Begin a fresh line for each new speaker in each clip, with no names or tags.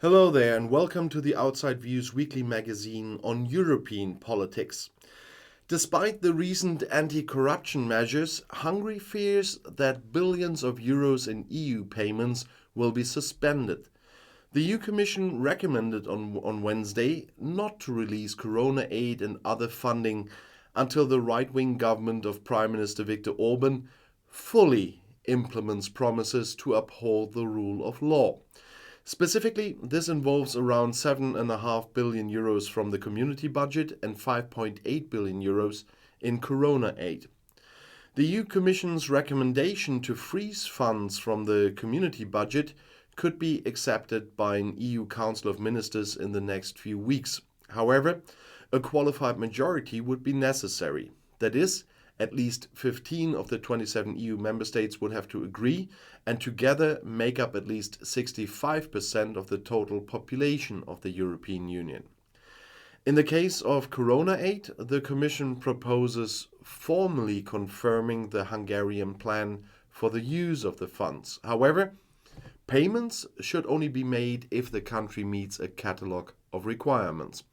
Hello there, and welcome to the Outside Views weekly magazine on European politics. Despite the recent anti-corruption measures, Hungary fears that billions of euros in EU payments will be suspended. The EU Commission recommended on Wednesday not to release corona aid and other funding until the right-wing government of Prime Minister Viktor Orban fully implements promises to uphold the rule of law. Specifically, this involves around 7.5 billion euros from the community budget and 5.8 billion euros in corona aid. The EU Commission's recommendation to freeze funds from the community budget could be accepted by an EU Council of Ministers in the next few weeks. However, a qualified majority would be necessary. That is, at least 15 of the 27 EU member states would have to agree and together make up at least 65% of the total population of the European Union. In the case of corona aid, the Commission proposes formally confirming the Hungarian plan for the use of the funds. However, payments should only be made if the country meets a catalogue of requirements.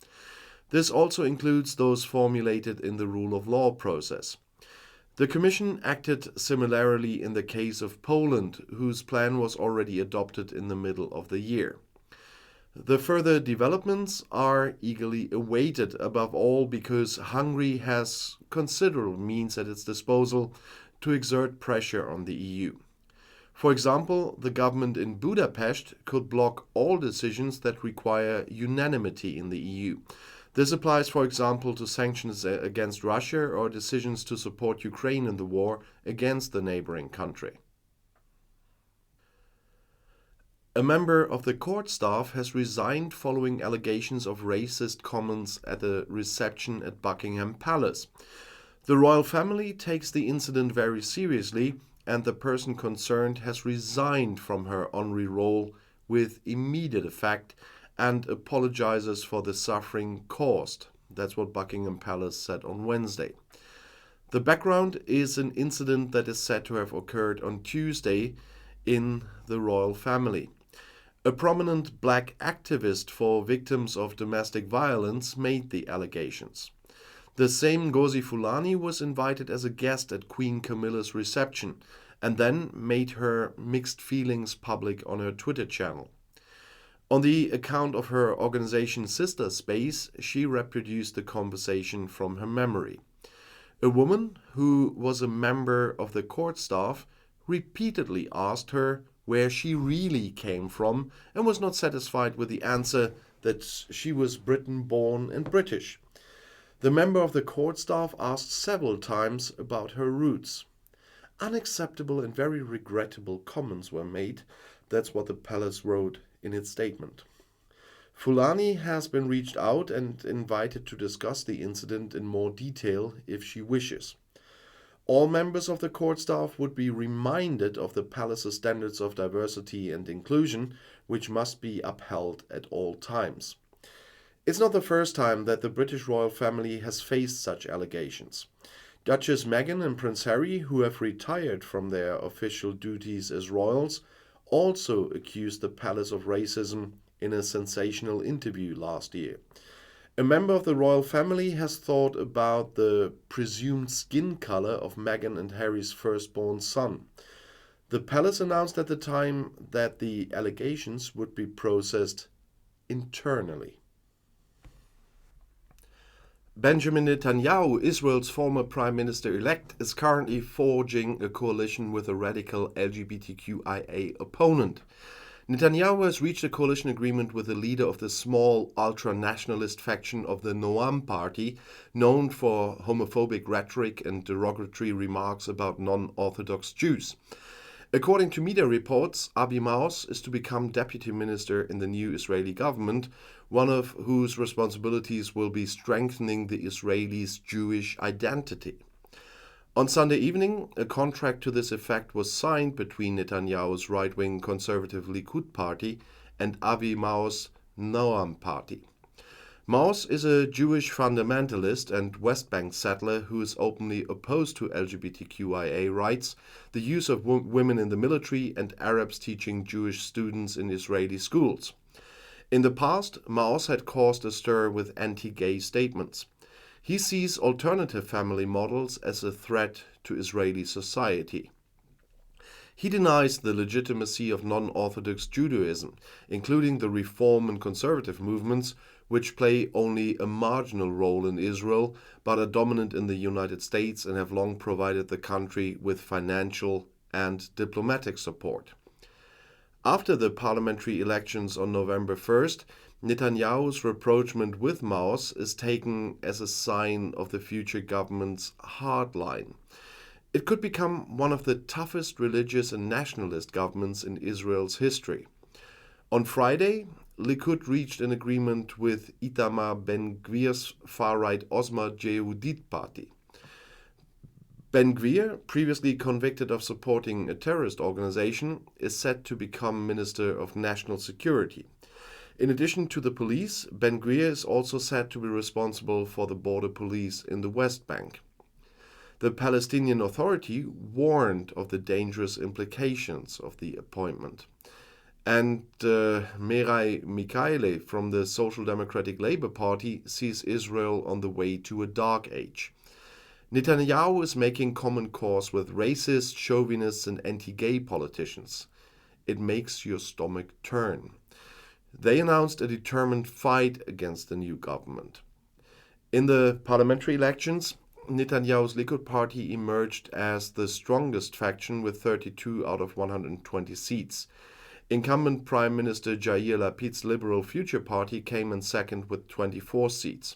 This also includes those formulated in the rule of law process. The Commission acted similarly in the case of Poland, whose plan was already adopted in the middle of the year. The further developments are eagerly awaited, above all because Hungary has considerable means at its disposal to exert pressure on the EU. For example, the government in Budapest could block all decisions that require unanimity in the EU. This applies, for example, to sanctions against Russia or decisions to support Ukraine in the war against the neighboring country. A member of the court staff has resigned following allegations of racist comments at a reception at Buckingham Palace. The royal family takes the incident very seriously, and the person concerned has resigned from her honorary role with immediate effect and apologizes for the suffering caused. That's what Buckingham Palace said on Wednesday. The background is an incident that is said to have occurred on Tuesday in the royal family. A prominent black activist for victims of domestic violence made the allegations. The same Ngozi Fulani was invited as a guest at Queen Camilla's reception and then made her mixed feelings public on her Twitter channel. On the account of her organization Sister Space, she reproduced the conversation from her memory. A woman who was a member of the court staff repeatedly asked her where she really came from and was not satisfied with the answer that she was Britain-born and British. The member of the court staff asked several times about her roots. Unacceptable and very regrettable comments were made. That's what the palace wrote in its statement. Fulani has been reached out and invited to discuss the incident in more detail if she wishes. All members of the court staff would be reminded of the palace's standards of diversity and inclusion, which must be upheld at all times. It's not the first time that the British royal family has faced such allegations. Duchess Meghan and Prince Harry, who have retired from their official duties as royals, also accused the palace of racism in a sensational interview last year. A member of the royal family has thought about the presumed skin color of Meghan and Harry's firstborn son. The palace announced at the time that the allegations would be processed internally. Benjamin Netanyahu, Israel's former prime minister-elect, is currently forging a coalition with a radical LGBTQIA opponent. Netanyahu has reached a coalition agreement with the leader of the small ultra-nationalist faction of the Noam party, known for homophobic rhetoric and derogatory remarks about non-Orthodox Jews. According to media reports, Avi Maoz is to become deputy minister in the new Israeli government, one of whose responsibilities will be strengthening the Israelis' Jewish identity. On Sunday evening, a contract to this effect was signed between Netanyahu's right-wing conservative Likud party and Avi Maoz's Noam party. Maoz is a Jewish fundamentalist and West Bank settler who is openly opposed to LGBTQIA rights, the use of women in the military, and Arabs teaching Jewish students in Israeli schools. In the past, Maoz had caused a stir with anti-gay statements. He sees alternative family models as a threat to Israeli society. He denies the legitimacy of non-Orthodox Judaism, including the Reform and conservative movements, which play only a marginal role in Israel, but are dominant in the United States and have long provided the country with financial and diplomatic support. After the parliamentary elections on November 1st, Netanyahu's rapprochement with Maoz is taken as a sign of the future government's hard line. It could become one of the toughest religious and nationalist governments in Israel's history. On Friday, Likud reached an agreement with Itamar Ben-Gvir's far-right Osma Yehudit party. Ben-Gvir, previously convicted of supporting a terrorist organization, is set to become Minister of National Security. In addition to the police, Ben-Gvir is also said to be responsible for the border police in the West Bank. The Palestinian Authority warned of the dangerous implications of the appointment. And Merai Mikhaeli from the Social Democratic Labour Party sees Israel on the way to a dark age. Netanyahu is making common cause with racist, chauvinists and anti-gay politicians. It makes your stomach turn. They announced a determined fight against the new government. In the parliamentary elections, Netanyahu's Likud party emerged as the strongest faction with 32 out of 120 seats. Incumbent Prime Minister Yair Lapid's Liberal Future Party came in second with 24 seats.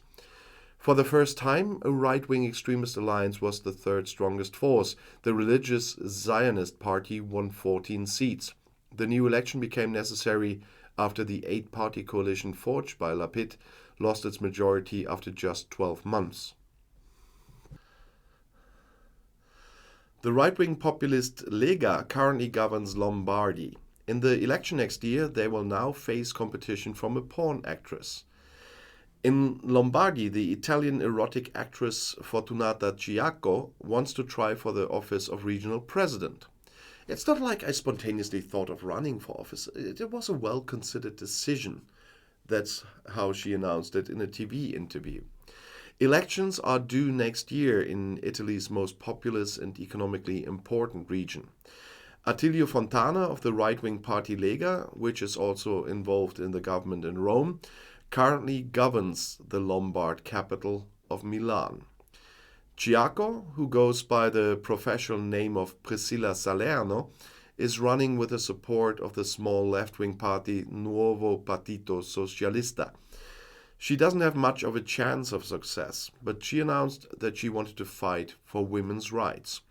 For the first time, a right-wing extremist alliance was the third strongest force. The religious Zionist Party won 14 seats. The new election became necessary after the 8-party coalition forged by Lapid lost its majority after just 12 months. The right-wing populist Lega currently governs Lombardy. In the election next year, they will now face competition from a porn actress. In Lombardy, the Italian erotic actress Fortunata Ciacco wants to try for the office of regional president. It's not like I spontaneously thought of running for office. It was a well-considered decision. That's how she announced it in a TV interview. Elections are due next year in Italy's most populous and economically important region. Attilio Fontana of the right-wing party Lega, which is also involved in the government in Rome, currently governs the Lombard capital of Milan. Ciacco, who goes by the professional name of Priscilla Salerno, is running with the support of the small left-wing party Nuovo Partito Socialista. She doesn't have much of a chance of success, but she announced that she wanted to fight for women's rights.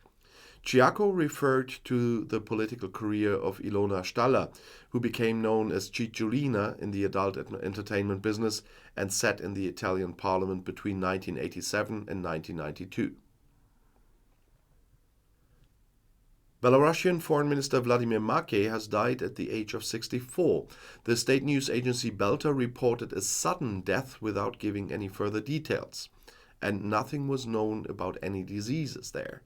Ciacco referred to the political career of Ilona Staller, who became known as Cicciolina in the adult entertainment business and sat in the Italian parliament between 1987 and 1992. Belarusian Foreign Minister Vladimir Makey has died at the age of 64. The state news agency Belta reported a sudden death without giving any further details, and nothing was known about any diseases there.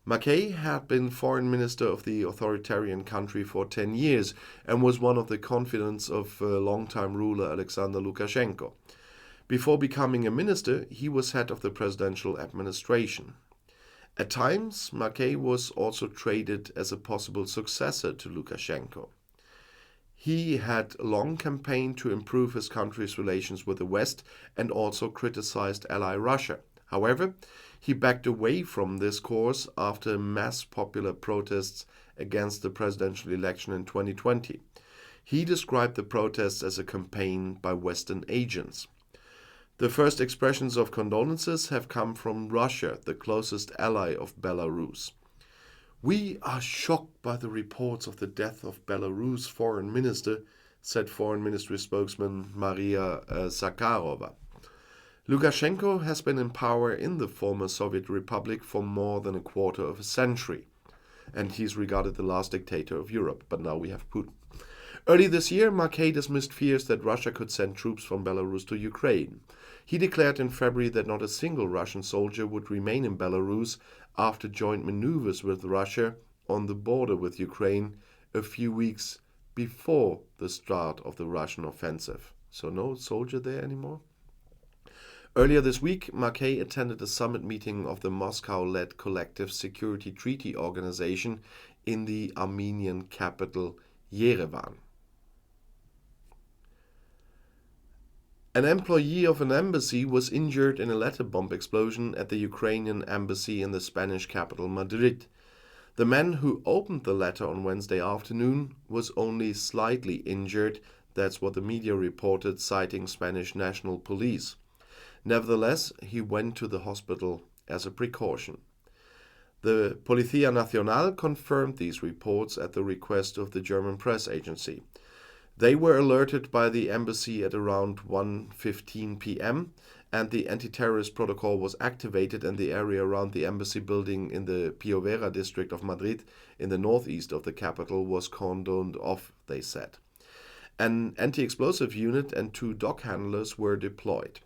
Makey had been foreign minister of the authoritarian country for 10 years and was one of the confidants of longtime ruler Alexander Lukashenko. Before becoming a minister, he was head of the presidential administration. At times, Makey was also traded as a possible successor to Lukashenko. He had long campaigned to improve his country's relations with the West and also criticized ally Russia. However, he backed away from this course after mass popular protests against the presidential election in 2020. He described the protests as a campaign by Western agents. The first expressions of condolences have come from Russia, the closest ally of Belarus. "We are shocked by the reports of the death of Belarus foreign minister," said Foreign Ministry spokesman Maria Zakharova. Lukashenko has been in power in the former Soviet Republic for more than a quarter of a century, and he's regarded the last dictator of Europe, but now we have Putin. Early this year, Makey dismissed fears that Russia could send troops from Belarus to Ukraine. He declared in February that not a single Russian soldier would remain in Belarus after joint maneuvers with Russia on the border with Ukraine a few weeks before the start of the Russian offensive. So no soldier there anymore. Earlier this week, Mackay attended a summit meeting of the Moscow-led Collective Security Treaty Organization in the Armenian capital Yerevan. An employee of an embassy was injured in a letter bomb explosion at the Ukrainian embassy in the Spanish capital Madrid. The man who opened the letter on Wednesday afternoon was only slightly injured. That's what the media reported, citing Spanish National Police. Nevertheless, he went to the hospital as a precaution. The Policía Nacional confirmed these reports at the request of the German press agency. They were alerted by the embassy at around 1:15 p.m. and the anti-terrorist protocol was activated and the area around the embassy building in the Piovera district of Madrid in the northeast of the capital was cordoned off, they said. An anti-explosive unit and 2 dog handlers were deployed.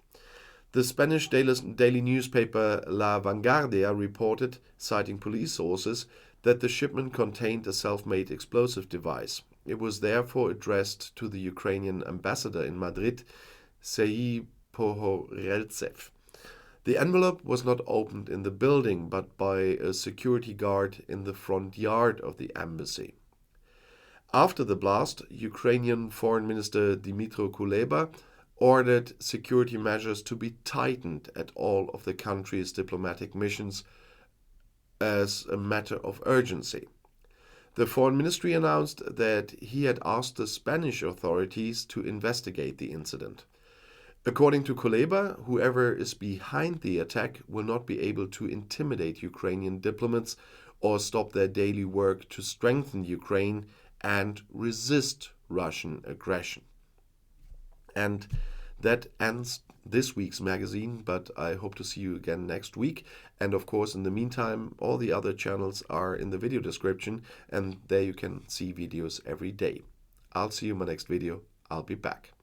The Spanish daily newspaper La Vanguardia reported, citing police sources, that the shipment contained a self-made explosive device. It was therefore addressed to the Ukrainian ambassador in Madrid, Serhiy Pohoreltsev. The envelope was not opened in the building, but by a security guard in the front yard of the embassy. After the blast, Ukrainian Foreign Minister Dmytro Kuleba ordered security measures to be tightened at all of the country's diplomatic missions as a matter of urgency. The Foreign Ministry announced that he had asked the Spanish authorities to investigate the incident. According to Kuleba, whoever is behind the attack will not be able to intimidate Ukrainian diplomats or stop their daily work to strengthen Ukraine and resist Russian aggression. And that ends this week's magazine, but I hope to see you again next week. And of course, in the meantime, all the other channels are in the video description, and there you can see videos every day. I'll see you in my next video. I'll be back.